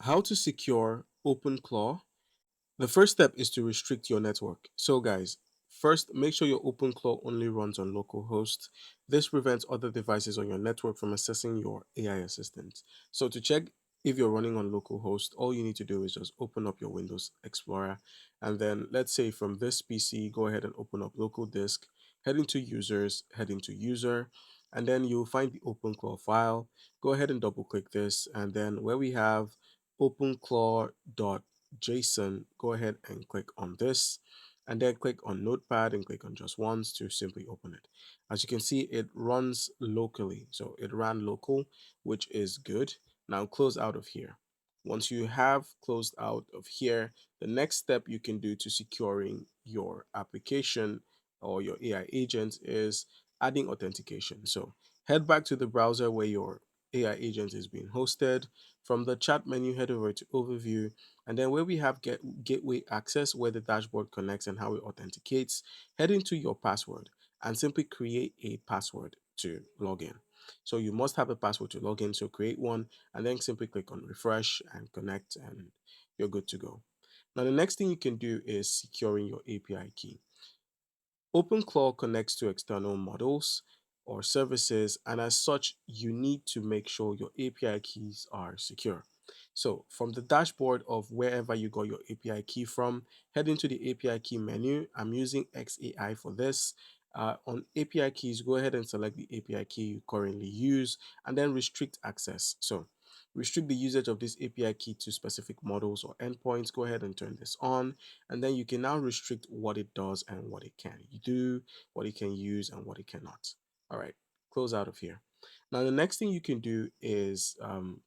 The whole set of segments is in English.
How to secure OpenClaw. The first step is to restrict your network. So, guys, first make sure your OpenClaw only runs on localhost. This prevents other devices on your network from accessing your AI assistant. So, to check if you're running on localhost, all you need to do is just open up your Windows Explorer. And then, let's say from this PC, go ahead and open up local disk, head into users, head into user, and then you'll find the OpenClaw file. Go ahead and double click this. And then, where we have openclaw.json, go ahead and click on this and then click on notepad and click on just once to simply open it. As you can see, it runs locally. So it ran local, which is good. Now close out of here. Once you have closed out of here, the next step you can do to securing your application or your AI agent is adding authentication. So head back to the browser where your AI agent is being hosted. From the chat menu, head over to overview, and then where we have gateway access, where the dashboard connects and how it authenticates, head into your password and simply create a password to log in. So you must have a password to log in. So create one and then simply click on refresh and connect, and you're good to go. Now, the next thing you can do is securing your API key. OpenClaw connects to external models or services, and as such, you need to make sure your API keys are secure. So, from the dashboard of wherever you got your API key from, head into the API key menu. I'm using XAI for this. On API keys, go ahead and select the API key you currently use and then restrict access. So, restrict the usage of this API key to specific models or endpoints. Go ahead and turn this on, and then you can now restrict what it does and what it can do, what it can use and what it cannot. All right, close out of here. Now the next thing you can do is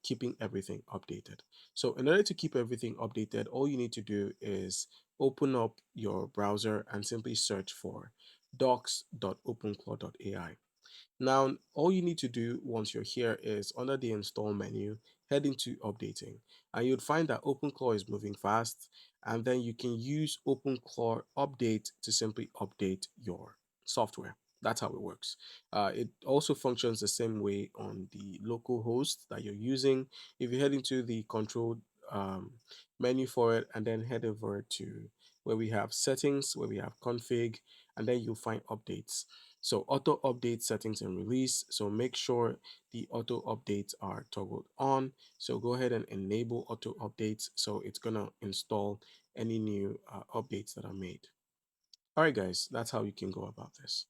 keeping everything updated. So in order to keep everything updated, all you need to do is open up your browser and simply search for docs.openclaw.ai. Now, all you need to do once you're here is under the install menu, head into updating, and you'd find that OpenClaw is moving fast, and then you can use OpenClaw update to simply update your software. That's how it works. It also functions the same way on the local host that you're using. If you head into the control menu for it and then head over to where we have settings, where we have config, and then you'll find updates. So auto update settings and release. So make sure the auto updates are toggled on. So go ahead and enable auto updates. So it's gonna install any new updates that are made. All right, guys, that's how you can go about this.